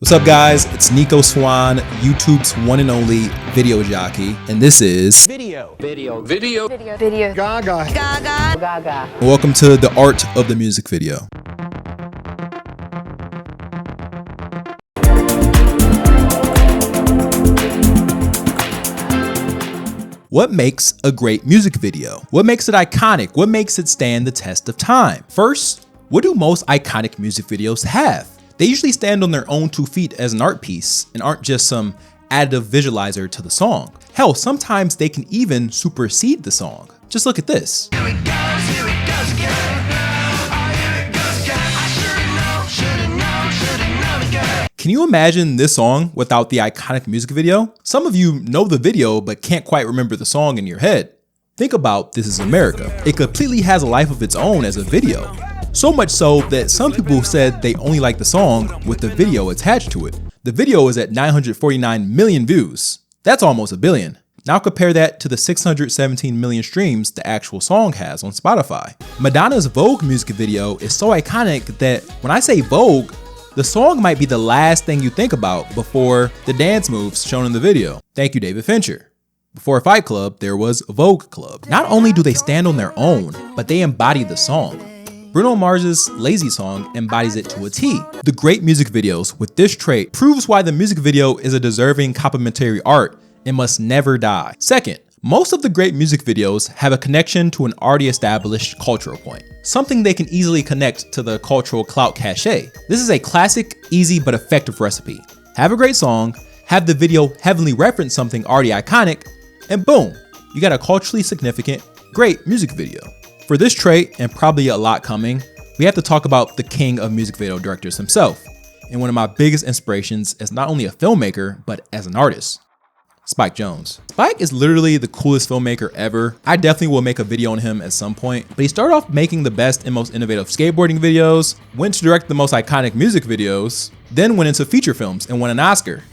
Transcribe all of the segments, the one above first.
What's up, guys? It's Nico Swan, YouTube's one and only video jockey, and this is Video. Gaga. welcome to the art of the music video. What makes a great music video? What makes it iconic? What makes it stand the test of time? First, what do most iconic music videos have? They usually stand on their own 2 feet as an art piece and aren't just some additive visualizer to the song. Hell, sometimes they can even supersede the song. Just look at this. Can you imagine this song without the iconic music video? Some of you know the video but can't quite remember the song in your head. Think about This Is America. It completely has a life of its own as a video. So much so that some people said they only like the song with the video attached to it. The video is at 949 million views. That's almost a billion. Now compare that to the 617 million streams the actual song has on Spotify. Madonna's Vogue music video is so iconic that when I say Vogue, the song might be the last thing you think about before the dance moves shown in the video. Thank you, David Fincher. Before Fight Club, there was Vogue Club. Not only do they stand on their own, but they embody the song. Bruno Mars's Lazy Song embodies it to a T. The great music videos with this trait proves why the music video is a deserving complementary art and must never die. Second, most of the great music videos have a connection to an already established cultural point, something they can easily connect to the cultural clout cachet. This is a classic, easy, but effective recipe. Have a great song, have the video heavily reference something already iconic, and boom, you got a culturally significant, great music video. For this trait, and probably a lot coming, we have to talk about the king of music video directors himself, and one of my biggest inspirations as not only a filmmaker, but as an artist, Spike Jonze. Spike is literally the coolest filmmaker ever. I definitely will make a video on him at some point, but he started off making the best and most innovative skateboarding videos, went to direct the most iconic music videos, then went into feature films and won an Oscar.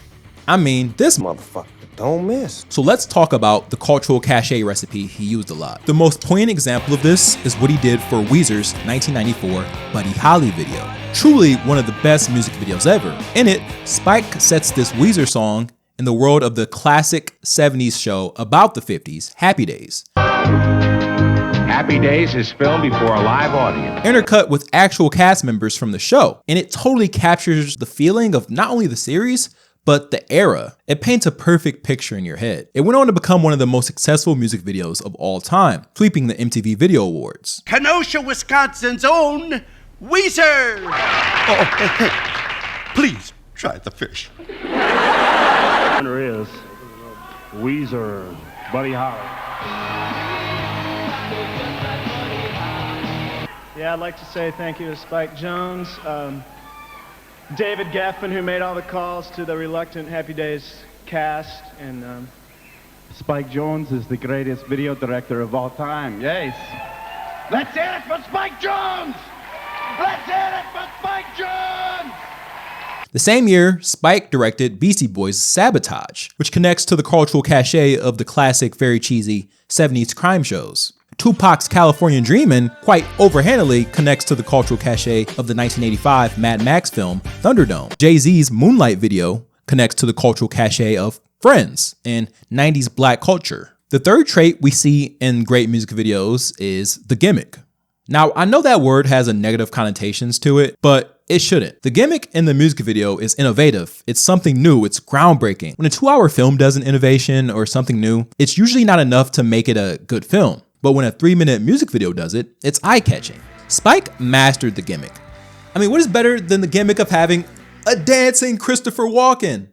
I mean, this motherfucker don't miss. So let's talk about the cultural cachet recipe he used a lot. The most poignant example of this is what he did for Weezer's 1994 Buddy Holly video. Truly one of the best music videos ever. In it, Spike sets this Weezer song in the world of the classic 70s show about the 50s, Happy Days. Happy Days is filmed before a live audience. Intercut with actual cast members from the show. And it totally captures the feeling of not only the series, but the era. It paints a perfect picture in your head. It went on to become one of the most successful music videos of all time, sweeping the MTV Video Awards. Kenosha, Wisconsin's own Weezer. Oh, hey, please try the fish. There is Weezer, Buddy Holly. Yeah, I'd like to say thank you to Spike Jonze, David Geffen, who made all the calls to the reluctant Happy Days cast, and Spike Jonze is the greatest video director of all time. Yes. Let's hear it for Spike Jonze. Let's hear it for Spike Jonze. The same year, Spike directed Beastie Boys' Sabotage, which connects to the cultural cachet of the classic, very cheesy 70s crime shows. Tupac's California Dreamin' quite overhandedly connects to the cultural cachet of the 1985 Mad Max film Thunderdome. Jay-Z's Moonlight video connects to the cultural cachet of Friends and 90s black culture. The third trait we see in great music videos is the gimmick. Now, I know that word has a negative connotations to it, but it shouldn't. The gimmick in the music video is innovative. It's something new. It's groundbreaking. When a 2-hour film does an innovation or something new, it's usually not enough to make it a good film. But when a 3-minute music video does it, it's eye-catching. Spike mastered the gimmick. I mean, what is better than the gimmick of having a dancing Christopher Walken?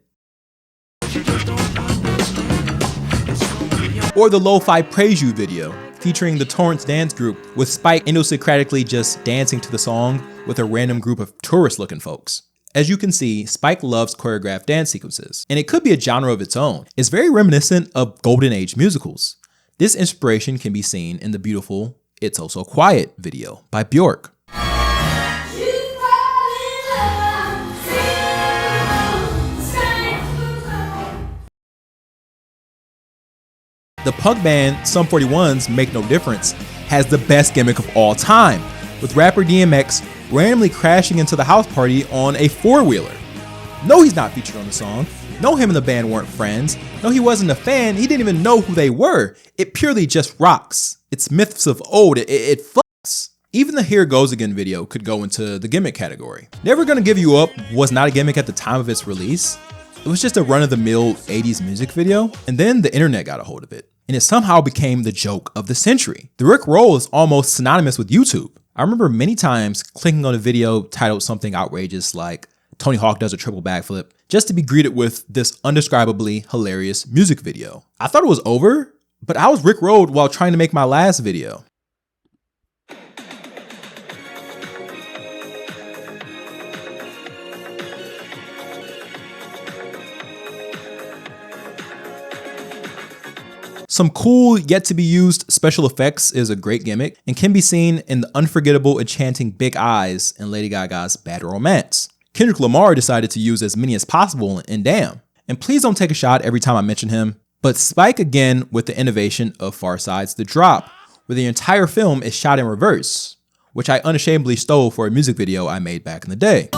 Or the Lo-Fi Praise You video, featuring the Torrance dance group, with Spike idiosyncratically just dancing to the song with a random group of tourist-looking folks. As you can see, Spike loves choreographed dance sequences, and it could be a genre of its own. It's very reminiscent of Golden Age musicals. This inspiration can be seen in the beautiful It's Oh So Quiet video by Bjork. The punk band Sum 41's Make No Difference has the best gimmick of all time, with rapper DMX randomly crashing into the house party on a four-wheeler. No, he's not featured on the song. No, him and the band weren't friends. No, he wasn't a fan. He didn't even know who they were. It purely just rocks. It's myths of old. It fucks. Even the Here Goes Again video could go into the gimmick category. Never Gonna Give You Up was not a gimmick at the time of its release. It was just a run-of-the-mill 80s music video, and then the internet got a hold of it, and it somehow became the joke of the century. The Rick Roll is almost synonymous with YouTube. I remember many times clicking on a video titled something outrageous like Tony Hawk does a triple backflip, just to be greeted with this undescribably hilarious music video. I thought it was over, but I was Rick Rolled while trying to make my last video. Some cool, yet to be used special effects is a great gimmick and can be seen in the unforgettable enchanting big eyes in Lady Gaga's Bad Romance. Kendrick Lamar decided to use as many as possible in Damn. And please don't take a shot every time I mention him, but Spike again with the innovation of Far Side's The Drop, where the entire film is shot in reverse, which I unashamedly stole for a music video I made back in the day.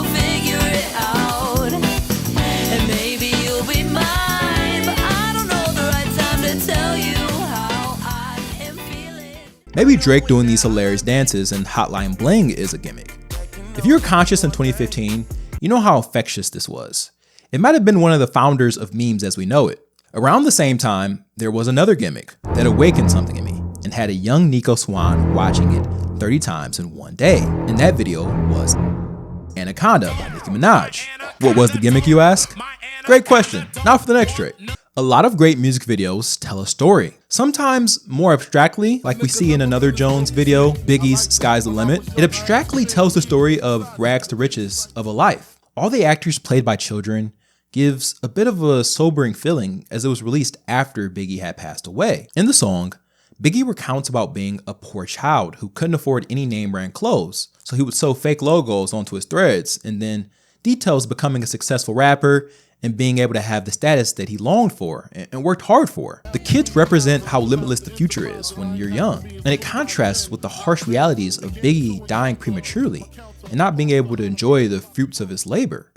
Maybe Drake doing these hilarious dances in Hotline Bling is a gimmick. If you were conscious in 2015, you know how infectious this was. It might have been one of the founders of memes as we know it. Around the same time, there was another gimmick that awakened something in me and had a young Nico Swan watching it 30 times in one day. And that video was Anaconda by Nicki Minaj. What was the gimmick, you ask? Great question. Now for the next trick. A lot of great music videos tell a story. Sometimes more abstractly, like we see in another Jones video, Biggie's Sky's the Limit. It abstractly tells the story of rags to riches of a life. All the actors played by children gives a bit of a sobering feeling as it was released after Biggie had passed away. In the song, Biggie recounts about being a poor child who couldn't afford any name brand clothes, so he would sew fake logos onto his threads, and then details becoming a successful rapper and being able to have the status that he longed for and worked hard for. The kids represent how limitless the future is when you're young, and it contrasts with the harsh realities of Biggie dying prematurely and not being able to enjoy the fruits of his labor.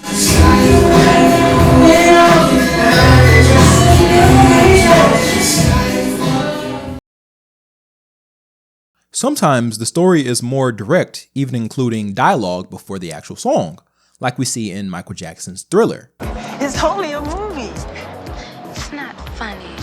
Sometimes the story is more direct, even including dialogue before the actual song, like we see in Michael Jackson's Thriller. It's only a movie. It's not funny.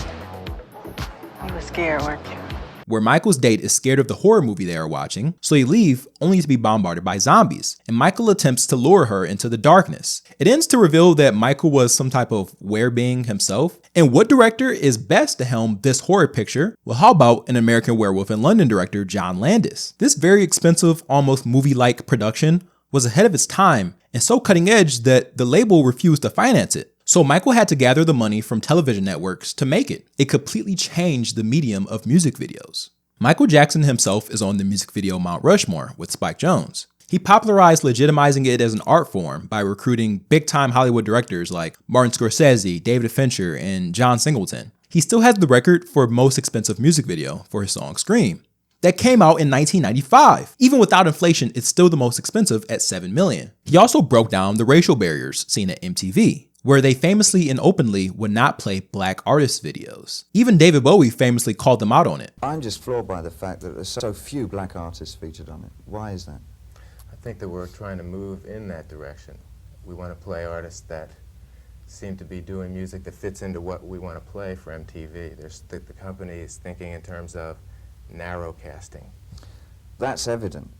You were scared, weren't you? Where Michael's date is scared of the horror movie they are watching, so they leave only to be bombarded by zombies, and Michael attempts to lure her into the darkness. It ends to reveal that Michael was some type of were-being himself. And what director is best to helm this horror picture? Well, how about an American Werewolf in London director, John Landis? This very expensive, almost movie-like production was ahead of its time and so cutting edge that the label refused to finance it. So Michael had to gather the money from television networks to make it. It completely changed the medium of music videos. Michael Jackson himself is on the music video Mount Rushmore with Spike Jonze. He popularized legitimizing it as an art form by recruiting big-time Hollywood directors like Martin Scorsese, David Fincher, and John Singleton. He still has the record for most expensive music video for his song Scream. That came out in 1995. Even without inflation, it's still the most expensive at $7 million. He also broke down the racial barriers seen at MTV, where they famously and openly would not play black artists' videos. Even David Bowie famously called them out on it. I'm just floored by the fact that there's so few black artists featured on it. Why is that? I think that we're trying to move in that direction. We want to play artists that seem to be doing music that fits into what we want to play for MTV. The company is thinking in terms of narrow casting. That's evident.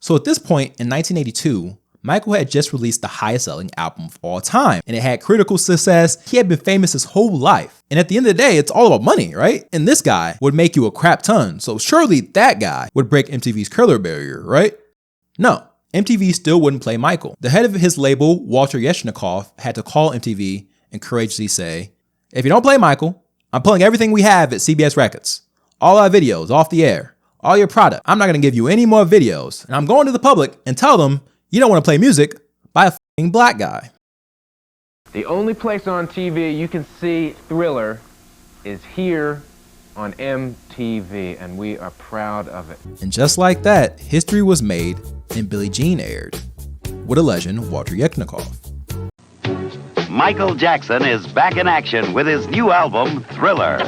So at this point in 1982, Michael had just released the highest selling album of all time, and it had critical success. He had been famous his whole life. And at the end of the day, it's all about money, right? And this guy would make you a crap ton. So surely that guy would break MTV's color barrier, right? No, MTV still wouldn't play Michael. The head of his label, Walter Yeshnikov, had to call MTV and courageously say, if you don't play Michael, I'm pulling everything we have at CBS Records. All our videos off the air, all your product. I'm not gonna give you any more videos. And I'm going to the public and tell them you don't want to play music by a f***ing black guy. The only place on TV you can see Thriller is here on MTV, and we are proud of it. And just like that, history was made and Billie Jean aired with a legend, Walter Yeshnikov. Michael Jackson is back in action with his new album, Thriller.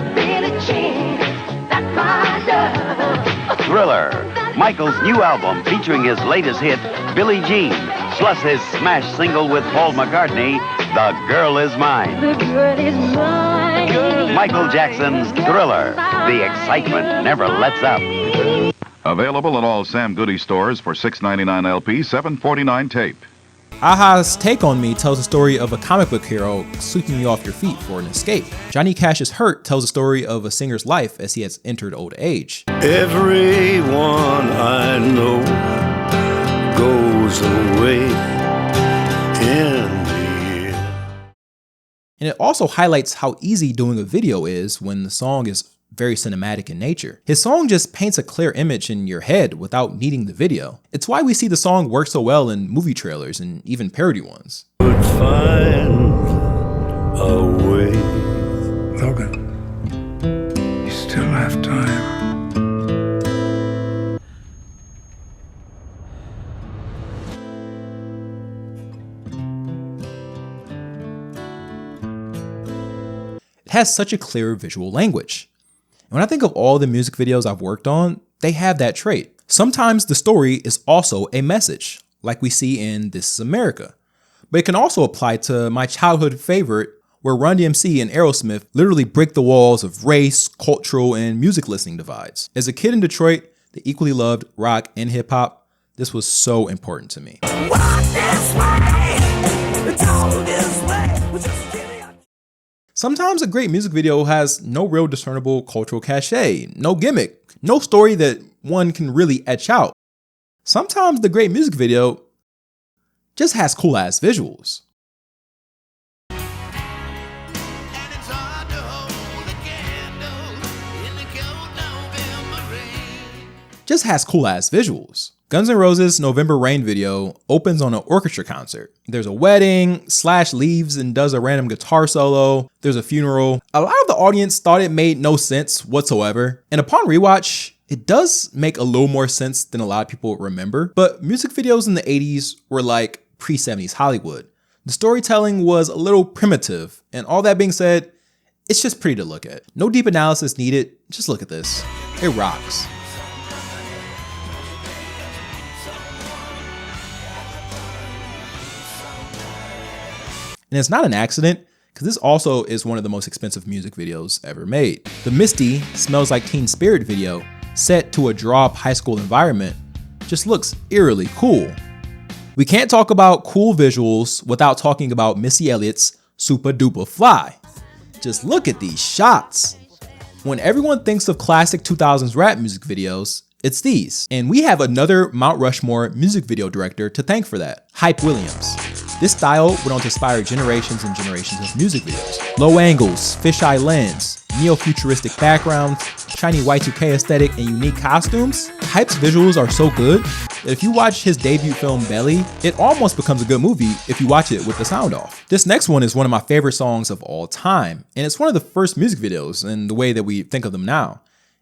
Thriller, Michael's new album featuring his latest hit, Billie Jean, plus his smash single with Paul McCartney, The Girl Is Mine. The girl is mine. Michael Jackson's Thriller. The excitement never lets up. Available at all Sam Goody stores for $6.99 LP, $7.49 tape. Aha's Take on Me tells the story of a comic book hero sweeping you off your feet for an escape. Johnny Cash's Hurt tells the story of a singer's life as he has entered old age. Everyone I know goes away in the end. And it also highlights how easy doing a video is when the song is very cinematic in nature. His song just paints a clear image in your head without needing the video. It's why we see the song work so well in movie trailers and even parody ones. Could find a way. Logan, you still have time. It has such a clear visual language. And when I think of all the music videos I've worked on, they have that trait. Sometimes the story is also a message, like we see in This Is America. But it can also apply to my childhood favorite, where Run DMC and Aerosmith literally break the walls of race, cultural, and music listening divides. As a kid in Detroit that equally loved rock and hip hop, this was so important to me. Sometimes a great music video has no real discernible cultural cachet, no gimmick, no story that one can really etch out. Sometimes the great music video just has cool ass visuals. Just has cool ass visuals. Guns N' Roses' November Rain video opens on an orchestra concert. There's a wedding, Slash leaves and does a random guitar solo, there's a funeral. A lot of the audience thought it made no sense whatsoever, and upon rewatch, it does make a little more sense than a lot of people remember, but music videos in the 80s were like pre-70s Hollywood. The storytelling was a little primitive, and all that being said, it's just pretty to look at. No deep analysis needed, just look at this. It rocks. And it's not an accident, because this also is one of the most expensive music videos ever made. The Misty Smells Like Teen Spirit video, set to a draw-up high school environment, just looks eerily cool. We can't talk about cool visuals without talking about Missy Elliott's Super Duper Fly. Just look at these shots. When everyone thinks of classic 2000s rap music videos, it's these. And we have another Mount Rushmore music video director to thank for that, Hype Williams. This style went on to inspire generations and generations of music videos. Low angles, fisheye lens, neo-futuristic backgrounds, shiny Y2K aesthetic, and unique costumes. Hype's visuals are so good that if you watch his debut film Belly, it almost becomes a good movie if you watch it with the sound off. This next one is one of my favorite songs of all time, and it's one of the first music videos in the way that we think of them now.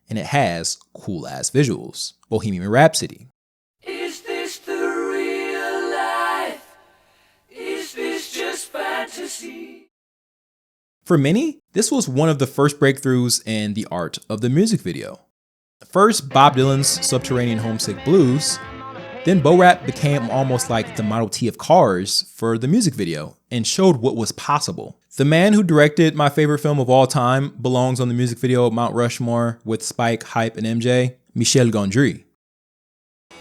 And it has cool ass visuals. Bohemian Rhapsody. Is this the real life? Is this just fantasy? For many, this was one of the first breakthroughs in the art of the music video. First, Bob Dylan's Subterranean Homesick Blues, then Bo Rap became almost like the Model T of cars for the music video and showed what was possible. The man who directed my favorite film of all time belongs on the music video Mount Rushmore with Spike, Hype, and MJ, Michel Gondry.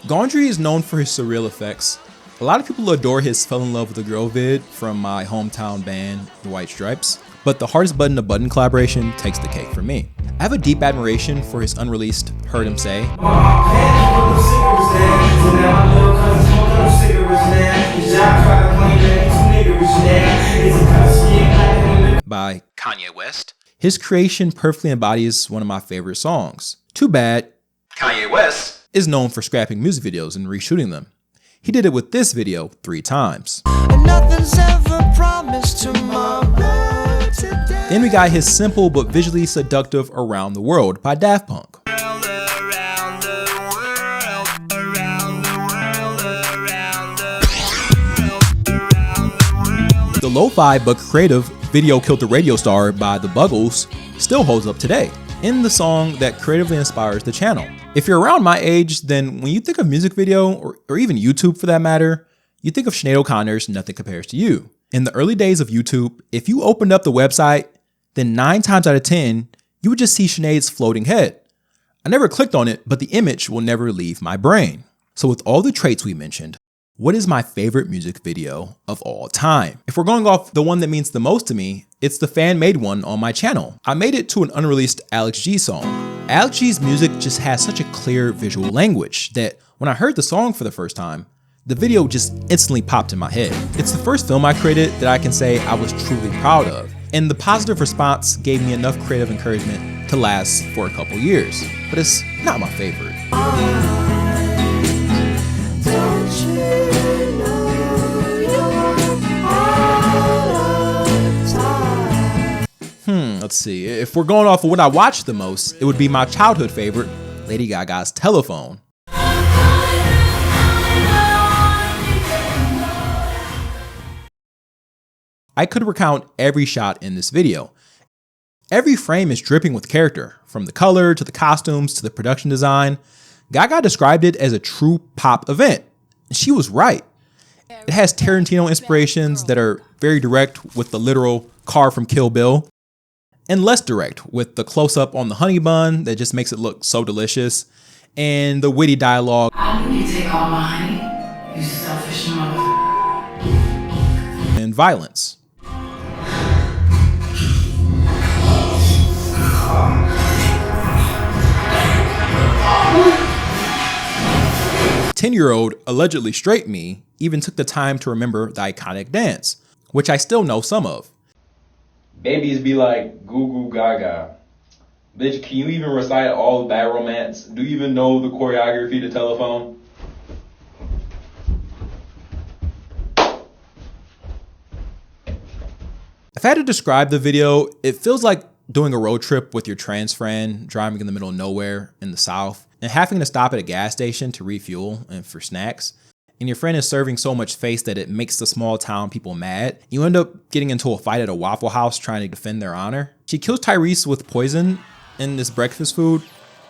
Gondry is known for his surreal effects. A lot of people adore his Fell in Love with a Girl vid from my hometown band, The White Stripes, but the Hardest Button to Button collaboration takes the cake for me. I have a deep admiration for his unreleased Heard Him Say by Kanye West. His creation perfectly embodies one of my favorite songs. Too bad Kanye West is known for scrapping music videos and reshooting them. He did it with this video 3 times. Then we got his simple but visually seductive Around the World by Daft Punk. The lo-fi but creative Video Killed the Radio Star by the Buggles still holds up today in the song that creatively inspires the channel. If you're around my age, then when you think of music video, or even YouTube for that matter, you think of Sinead O'Connor's Nothing Compares to You. In the early days of YouTube, if you opened up the website, then 9 times out of 10, you would just see Sinead's floating head. I never clicked on it, but the image will never leave my brain. So with all the traits we mentioned, what is my favorite music video of all time? If we're going off the one that means the most to me, it's the fan-made one on my channel. I made it to an unreleased Alex G song. Alex G's music just has such a clear visual language that when I heard the song for the first time, the video just instantly popped in my head. It's the first film I created that I can say I was truly proud of, and the positive response gave me enough creative encouragement to last for a couple years, but it's not my favorite. Let's see. If we're going off of what I watched the most, it would be my childhood favorite, Lady Gaga's Telephone. I could recount every shot in this video. Every frame is dripping with character, from the color to the costumes to the production design. Gaga described it as a true pop event, and she was right. It has Tarantino inspirations that are very direct with the literal car from Kill Bill, and less direct with the close-up on the honey bun that just makes it look so delicious, and the witty dialogue. How do you take all my honey, you selfish mother? And violence. Ten-year-old allegedly straight me even took the time to remember the iconic dance, which I still know some of. Babies be like, goo goo gaga. Bitch, can you even recite all of Bad Romance? Do you even know the choreography to Telephone? If I had to describe the video, it feels like doing a road trip with your trans friend, driving in the middle of nowhere in the South, and having to stop at a gas station to refuel and for snacks. And your friend is serving so much face that it makes the small town people mad. You end up getting into a fight at a Waffle House trying to defend their honor. She kills Tyrese with poison in this breakfast food.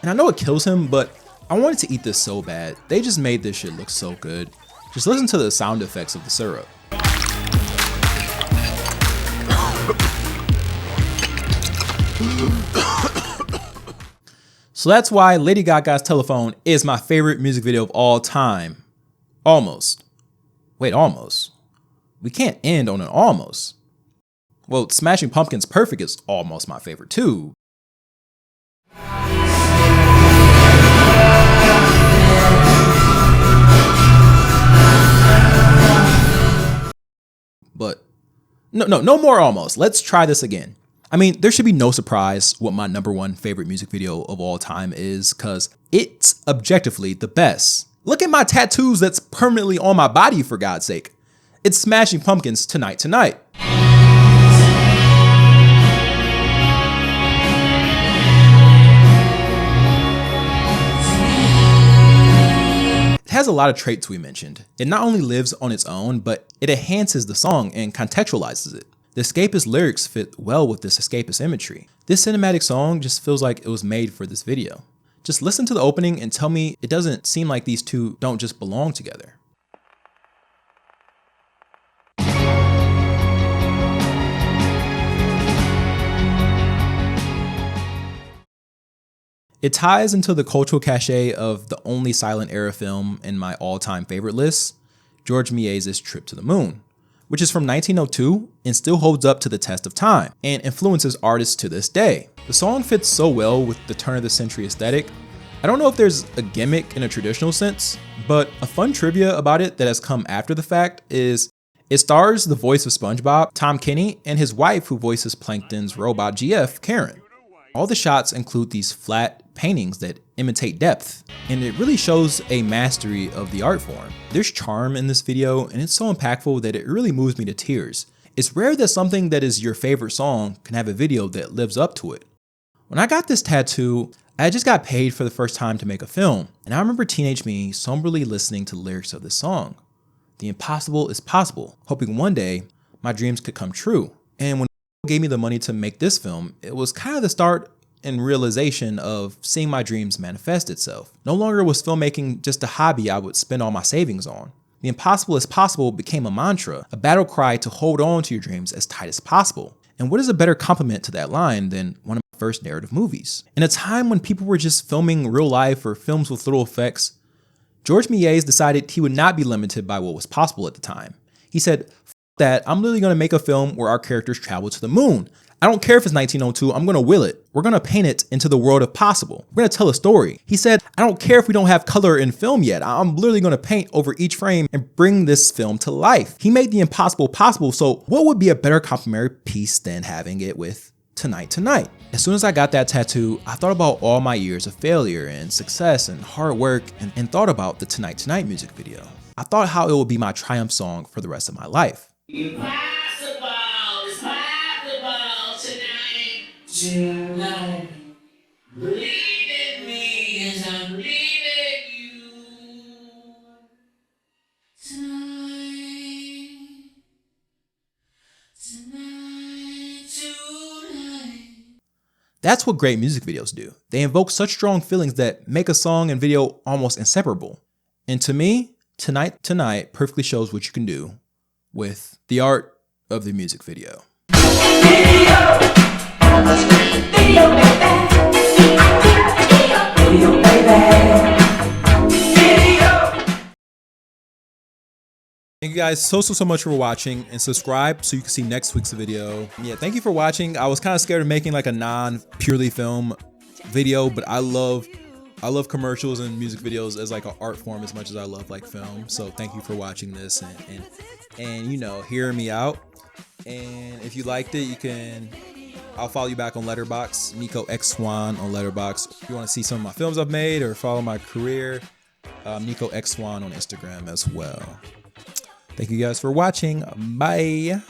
And I know it kills him, but I wanted to eat this so bad. They just made this shit look so good. Just listen to the sound effects of the syrup. So that's why Lady Gaga's Telephone is my favorite music video of all time. Almost. Wait, almost? We can't end on an almost. Well, Smashing Pumpkins' Perfect is almost my favorite too. But no more almost. Let's try this again. I mean, there should be no surprise what my #1 favorite music video of all time is, cause it's objectively the best. Look at my tattoos that's permanently on my body, for God's sake. It's Smashing Pumpkins' Tonight Tonight. It has a lot of traits we mentioned. It not only lives on its own, but it enhances the song and contextualizes it. The escapist lyrics fit well with this escapist imagery. This cinematic song just feels like it was made for this video. Just listen to the opening and tell me it doesn't seem like these two don't just belong together. It ties into the cultural cachet of the only silent era film in my all-time favorite list, George Méliès' Trip to the Moon, which is from 1902 and still holds up to the test of time and influences artists to this day. The song fits so well with the turn of the century aesthetic. I don't know if there's a gimmick in a traditional sense, but a fun trivia about it that has come after the fact is it stars the voice of SpongeBob, Tom Kenny, and his wife who voices Plankton's robot GF, Karen. All the shots include these flat paintings that imitate depth, and it really shows a mastery of the art form. There's charm in this video, and it's so impactful that it really moves me to tears. It's rare that something that is your favorite song can have a video that lives up to it. When I got this tattoo, I just got paid for the first time to make a film, and I remember teenage me somberly listening to the lyrics of this song. The impossible is possible, hoping one day my dreams could come true. And when gave me the money to make this film, it was kind of the start and realization of seeing my dreams manifest itself. No longer was filmmaking just a hobby I would spend all my savings on. The impossible is possible became a mantra, a battle cry to hold on to your dreams as tight as possible. And what is a better compliment to that line than one of my first narrative movies? In a time when people were just filming real life or films with little effects, George Méliès decided he would not be limited by what was possible at the time. He said, "F that, I'm literally going to make a film where our characters travel to the moon. I don't care if it's 1902, I'm going to will it. We're going to paint it into the world of possible. We're going to tell a story." He said, "I don't care if we don't have color in film yet. I'm literally going to paint over each frame and bring this film to life." He made the impossible possible, so what would be a better complimentary piece than having it with Tonight Tonight? As soon as I got that tattoo, I thought about all my years of failure and success and hard work and thought about the Tonight Tonight music video. I thought how it would be my triumph song for the rest of my life. Tonight, believe in me as I'm leaving you. Tonight, tonight, tonight. That's what great music videos do. They invoke such strong feelings that make a song and video almost inseparable. And to me, Tonight Tonight perfectly shows what you can do with the art of the music video. Thank you guys so much for watching, and subscribe so you can see next week's video. Yeah, thank you for watching. I was kind of scared of making like a non-purely film video, but I love commercials and music videos as like an art form as much as I love like film. So thank you for watching this and you know, hearing me out. And if you liked it, I'll follow you back on Letterboxd, Nico X Swan on Letterboxd. If you want to see some of my films I've made or follow my career, Nico X Swan on Instagram as well. Thank you guys for watching. Bye.